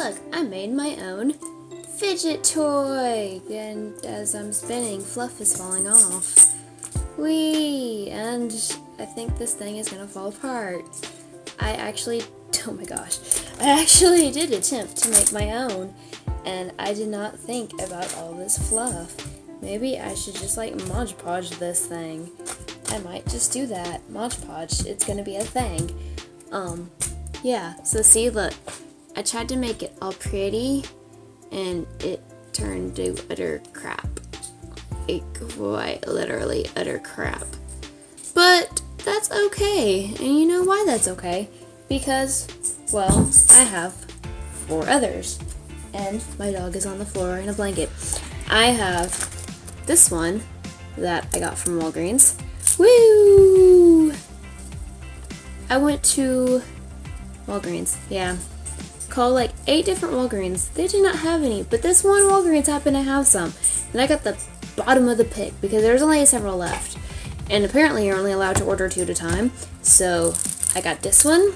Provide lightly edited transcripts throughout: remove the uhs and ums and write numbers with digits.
look, I made my own fidget toy, and as I'm spinning, fluff is falling off. Whee! And I think this thing is gonna fall apart. Oh my gosh, I actually did attempt to make my own, and I did not think about all this fluff. Maybe I should just like Mod Podge this thing. I might just do that. Mod Podge, it's gonna be a thing. Yeah, so see, look, I tried to make it all pretty, and it turned to utter crap. Quite literally utter crap. But that's okay, and you know why that's okay? Because, well, I have 4 others, and my dog is on the floor in a blanket. I have this one that I got from Walgreens. Woo! I went to Walgreens, yeah. Called like 8 different Walgreens. They did not have any, but this one Walgreens happened to have some. And I got the bottom of the pick because there's only several left. And apparently you're only allowed to order 2 at a time. So I got this one,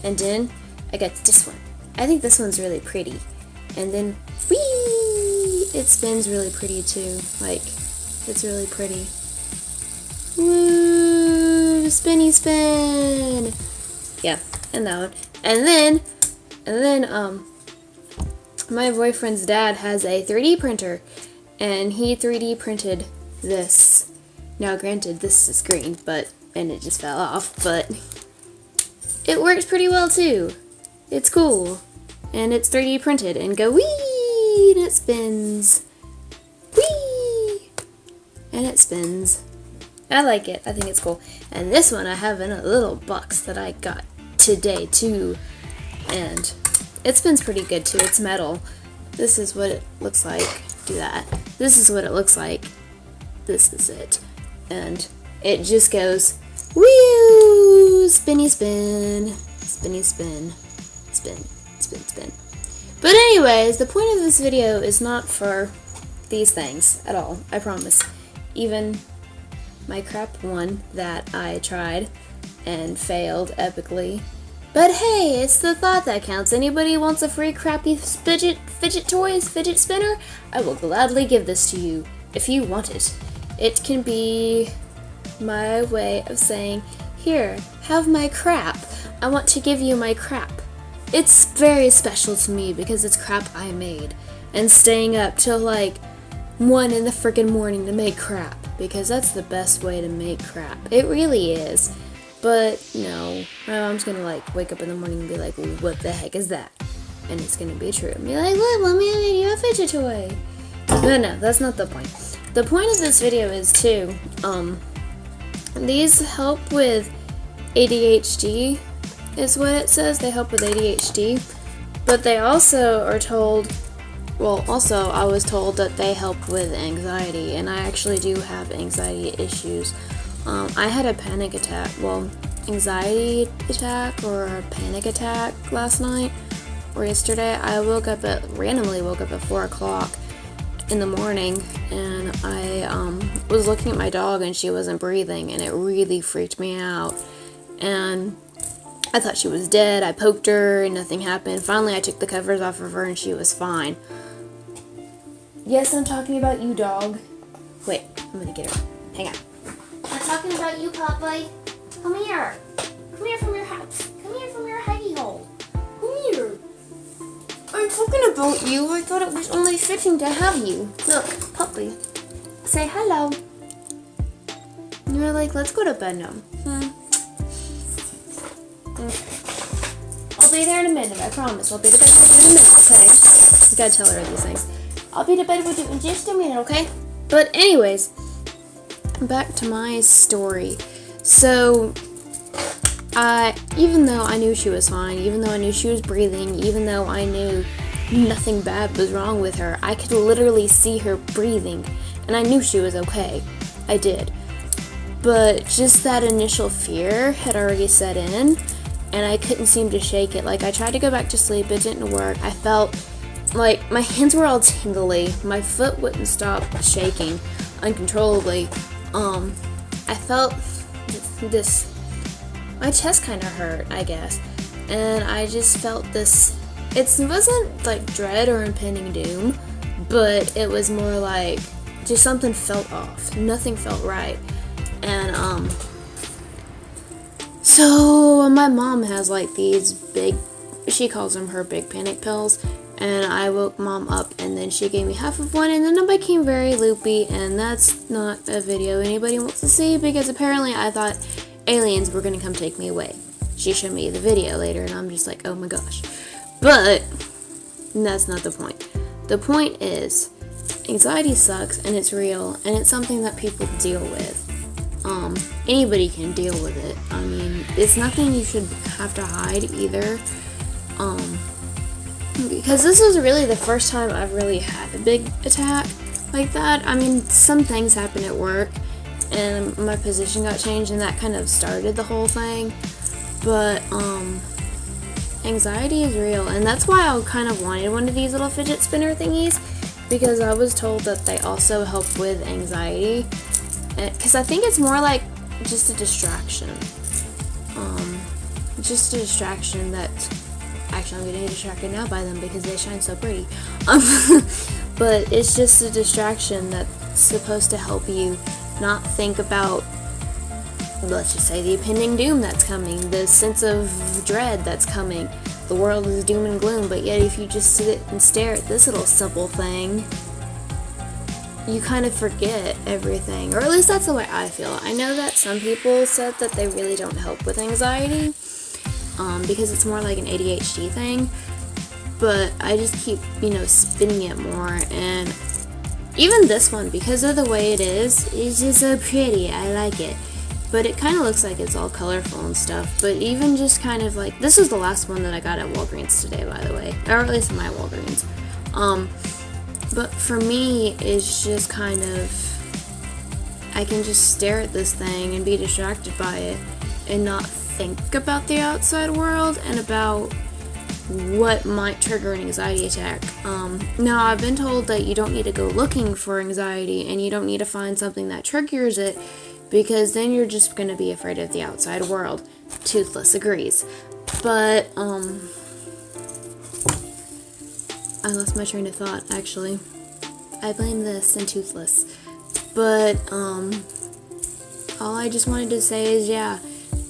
and then I got this one. I think this one's really pretty. And then, whee! It spins really pretty too. Like, it's really pretty. Woo! Spinny spin! Yeah, and that one. And then, my boyfriend's dad has a 3D printer, and he 3D printed this. Now, granted, this is green, and it just fell off, but it works pretty well too. It's cool, and it's 3D printed, and go whee, and it spins, whee, and it spins. I like it. I think it's cool. And this one I have in a little box that I got today too, and it spins pretty good too. It's metal. This is what it looks like. Do that. This is what it looks like. This is it. And it just goes woo, spinny spin, spinny spin, spin, spin, spin. But anyways, the point of this video is not for these things at all, I promise. Even my crap one that I tried and failed epically. But hey, it's the thought that counts. Anybody wants a free crappy fidget spinner? I will gladly give this to you if you want it. It can be my way of saying, here, have my crap. I want to give you my crap. It's very special to me because it's crap I made. And staying up till like 1 in the frickin' morning to make crap. Because that's the best way to make crap. It really is. But, no, my mom's gonna like wake up in the morning and be like, what the heck is that? And it's gonna be true. And be like, look, mommy, I made you a fidget toy. No, that's not the point. The point of this video is too, these help with ADHD, is what it says. They help with ADHD. But they also are told, I was told that they help with anxiety, and I actually do have anxiety issues. I had a panic attack, anxiety attack or a panic attack last night or yesterday. I randomly woke up at 4 o'clock in the morning, and I was looking at my dog and she wasn't breathing, and it really freaked me out. And I thought she was dead. I poked her and nothing happened. Finally, I took the covers off of her and she was fine. Yes, I'm talking about you, dog. Wait, I'm gonna get her. Hang on. I'm talking about you, Popeye. Come here. Come here from your house. Come here from your hidey hole. Come here. I'm talking about you. I thought it was only fitting to have you. Look, Puppy. Say hello. And you're like, let's go to bed now. I'll be there in a minute, I promise. I'll be to bed with you in a minute, okay? I gotta tell her these things. I'll be to bed with you in just a minute, okay? But anyways, back to my story. So, even though I knew she was fine, even though I knew she was breathing, even though I knew nothing bad was wrong with her, I could literally see her breathing, and I knew she was okay. I did. But just that initial fear had already set in, and I couldn't seem to shake it. Like, I tried to go back to sleep, it didn't work. I felt like my hands were all tingly, my foot wouldn't stop shaking uncontrollably. I felt my chest kind of hurt, I guess, and I just felt this it wasn't like dread or impending doom, but it was more like just something felt off. Nothing felt right. And so my mom has like these big, she calls them her big panic pills, and I woke mom up and then she gave me half of one and then I became very loopy, and that's not a video anybody wants to see because apparently I thought aliens were gonna come take me away. She showed me the video later and I'm just like, oh my gosh. But that's not the point. The point is, anxiety sucks and it's real and it's something that people deal with. Anybody can deal with it. I mean, it's nothing you should have to hide either. Because this was really the first time I've really had a big attack like that. I mean, some things happened at work and my position got changed and that kind of started the whole thing. But, anxiety is real, and that's why I kind of wanted one of these little fidget spinner thingies, because I was told that they also help with anxiety, because I think it's more like just a distraction. Just a distraction that, actually I'm getting distracted now by them because they shine so pretty. But it's just a distraction that's supposed to help you not think about, let's just say, the impending doom that's coming, the sense of dread that's coming. The world is doom and gloom, but yet if you just sit and stare at this little simple thing, you kind of forget everything. Or at least that's the way I feel. I know that some people said that they really don't help with anxiety, because it's more like an ADHD thing, but I just keep, spinning it more. And even this one, because of the way it is just so pretty. I like it. But it kind of looks like it's all colorful and stuff. But even just kind of like, this is the last one that I got at Walgreens today, by the way. Or at least in my Walgreens. But for me, it's just kind of, I can just stare at this thing and be distracted by it and not think about the outside world and about what might trigger an anxiety attack. Now, I've been told that you don't need to go looking for anxiety and you don't need to find something that triggers it, because then you're just going to be afraid of the outside world. Toothless agrees. But, I lost my train of thought, actually. I blame this and Toothless. But, all I just wanted to say is, yeah,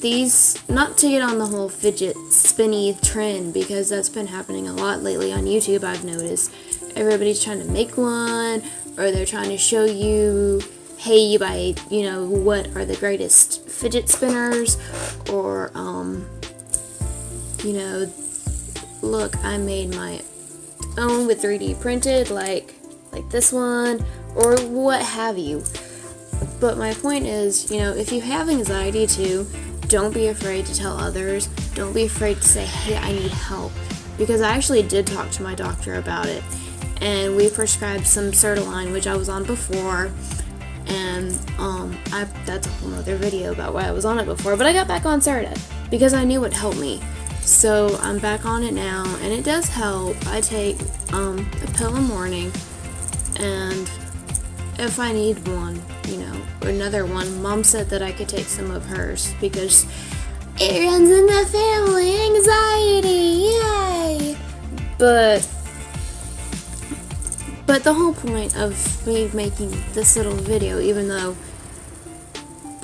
these, not to get on the whole fidget spinny trend, because that's been happening a lot lately on YouTube, I've noticed. Everybody's trying to make one, or they're trying to show you, hey, you buy, what are the greatest fidget spinners, or, look, I made my own with 3D printed, like this one, or what have you. But my point is, if you have anxiety too, don't be afraid to tell others. Don't be afraid to say, hey, I need help. Because I actually did talk to my doctor about it, and we prescribed some Sertaline, which I was on before. And that's a whole other video about why I was on it before, but I got back on Serta because I knew it helped me. So I'm back on it now, and it does help. I take a pill in the morning, and if I need one, another one, Mom said that I could take some of hers because it runs in the family. Anxiety, yay! But the whole point of me making this little video, even though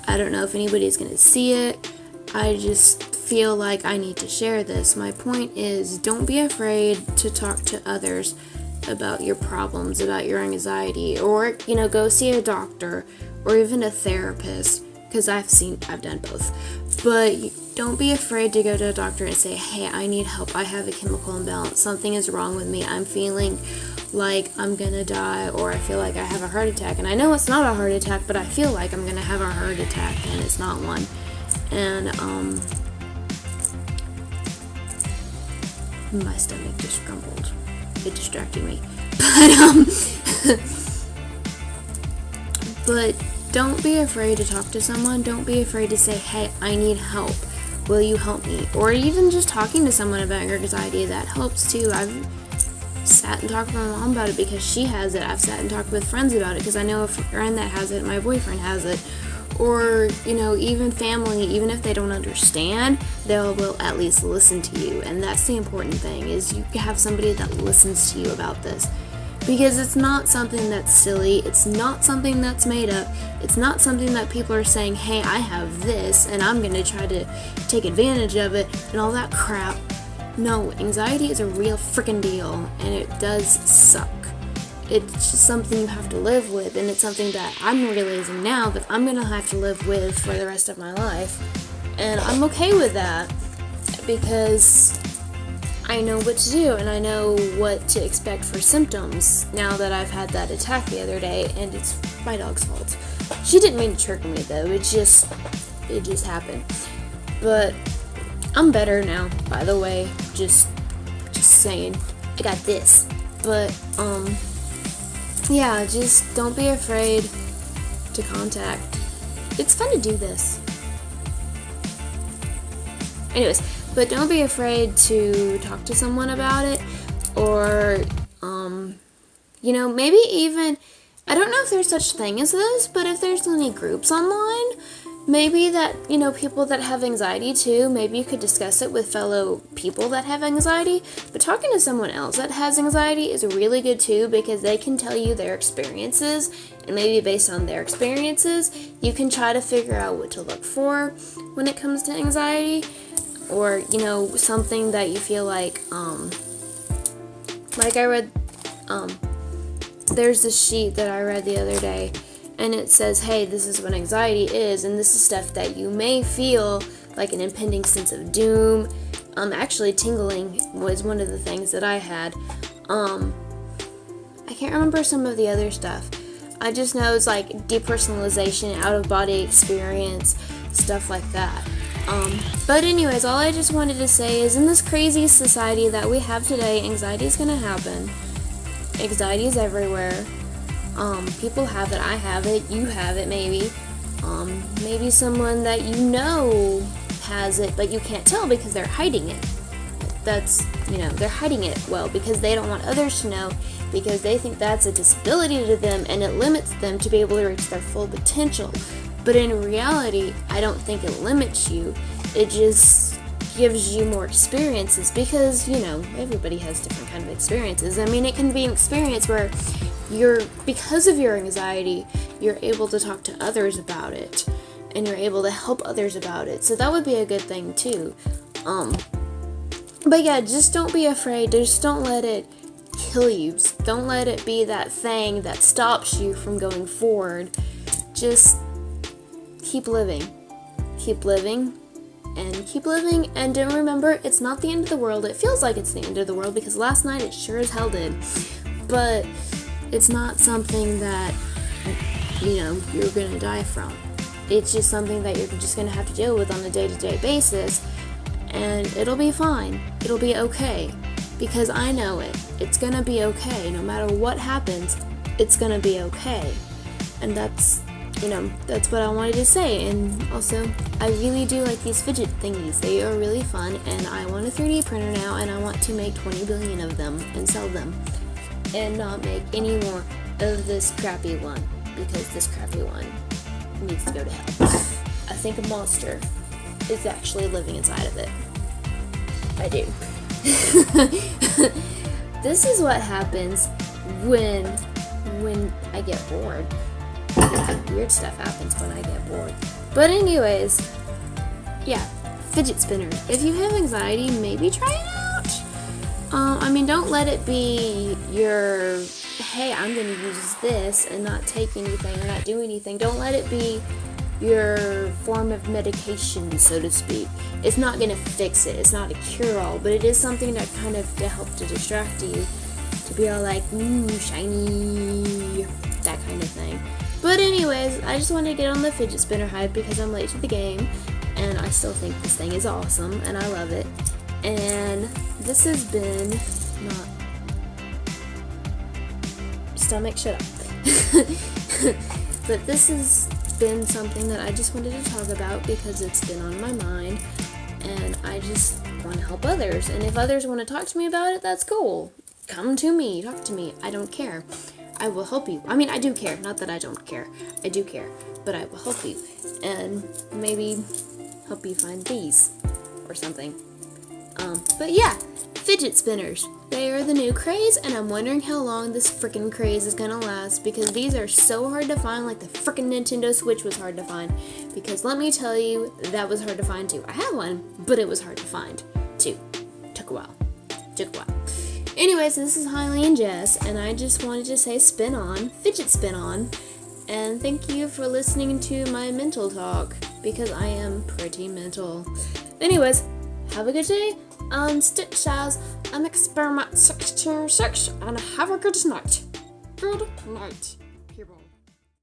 I don't know if anybody's going to see it, I just feel like I need to share this. My point is, don't be afraid to talk to others about your problems, about your anxiety, or, go see a doctor or even a therapist, because I've done both. But don't be afraid to go to a doctor and say, hey, I need help. I have a chemical imbalance. Something is wrong with me. I'm feeling like I'm gonna die, or I feel like I have a heart attack. And I know it's not a heart attack, but I feel like I'm gonna have a heart attack, and it's not one. And, my stomach just grumbled. It distracted me. But don't be afraid to talk to someone. Don't be afraid to say, hey, I need help. Will you help me? Or even just talking to someone about your anxiety, that helps too. I've sat and talked with my mom about it because she has it. I've sat and talked with friends about it because I know a friend that has it, my boyfriend has it. or, even family, even if they don't understand, they will at least listen to you. And that's the important thing, is you have somebody that listens to you about this. Because it's not something that's silly, it's not something that's made up, it's not something that people are saying, hey, I have this, and I'm going to try to take advantage of it, and all that crap. No, anxiety is a real freaking deal, and it does suck. It's just something you have to live with, and it's something that I'm realizing now that I'm going to have to live with for the rest of my life. And I'm okay with that, because I know what to do, and I know what to expect for symptoms now that I've had that attack the other day, and it's my dog's fault. She didn't mean to trigger me, though. It just happened. But I'm better now, by the way. Just saying. I got this. But, yeah, just don't be afraid to contact. It's fun to do this. Anyways, but don't be afraid to talk to someone about it, or, maybe even, I don't know if there's such thing as this, but if there's any groups online, maybe that, people that have anxiety too, maybe you could discuss it with fellow people that have anxiety, but talking to someone else that has anxiety is really good too, because they can tell you their experiences, and maybe based on their experiences, you can try to figure out what to look for when it comes to anxiety. Or, something that you feel like I read, there's this sheet that I read the other day, and it says, hey, this is what anxiety is, and this is stuff that you may feel like an impending sense of doom. Actually, tingling was one of the things that I had. I can't remember some of the other stuff. I just know it's like depersonalization, out-of-body experience, stuff like that. But anyways, all I just wanted to say is, in this crazy society that we have today, anxiety is going to happen. Anxiety is everywhere. People have it, I have it, you have it maybe. Maybe someone that you know has it, but you can't tell because they're hiding it. That's, they're hiding it well because they don't want others to know, because they think that's a disability to them and it limits them to be able to reach their full potential. But in reality, I don't think it limits you. It just gives you more experiences, because, everybody has different kind of experiences. I mean, it can be an experience where because of your anxiety, you're able to talk to others about it, and you're able to help others about it. So that would be a good thing too. But yeah, just don't be afraid. Just don't let it kill you. Don't let it be that thing that stops you from going forward. Just keep living, and keep living, and don't remember, it's not the end of the world. It feels like it's the end of the world, because last night it sure as hell did, but it's not something that, you're gonna die from. It's just something that you're just gonna have to deal with on a day-to-day basis, and it'll be fine. It'll be okay, because I know it. It's gonna be okay. No matter what happens, it's gonna be okay. And that's what I wanted to say. And also, I really do like these fidget thingies. They are really fun, and I want a 3D printer now, and I want to make 20 billion of them and sell them, and not make any more of this crappy one, because this crappy one needs to go to hell. I think a monster is actually living inside of it. I do. This is what happens when I get bored. Weird stuff happens when I get bored. But anyways, yeah, fidget spinner. If you have anxiety, maybe try it out. Don't let it be your, hey, I'm going to use this and not take anything or not do anything. Don't let it be your form of medication, so to speak. It's not going to fix it. It's not a cure-all, but it is something that kind of to help to distract you, to be all like, shiny, that kind of thing. But anyways, I just wanted to get on the fidget spinner hype because I'm late to the game, and I still think this thing is awesome, and I love it. And this has been not stomach, shut up. But this has been something that I just wanted to talk about because it's been on my mind, and I just want to help others. And if others want to talk to me about it, that's cool. Come to me, talk to me. I don't care. I will help you. I mean, I do care. Not that I don't care. I do care. But I will help you. And maybe help you find these or something. But yeah, fidget spinners. They are the new craze, and I'm wondering how long this freaking craze is gonna last, because these are so hard to find, like the freaking Nintendo Switch was hard to find. Because let me tell you, that was hard to find too. I had one, but it was hard to find too. Took a while. Anyways, this is Hailey and Jess, and I just wanted to say spin on, fidget spin on, and thank you for listening to my mental talk, because I am pretty mental. Anyways, have a good day. Stitch says, experiment 66, and have a good night. Good night.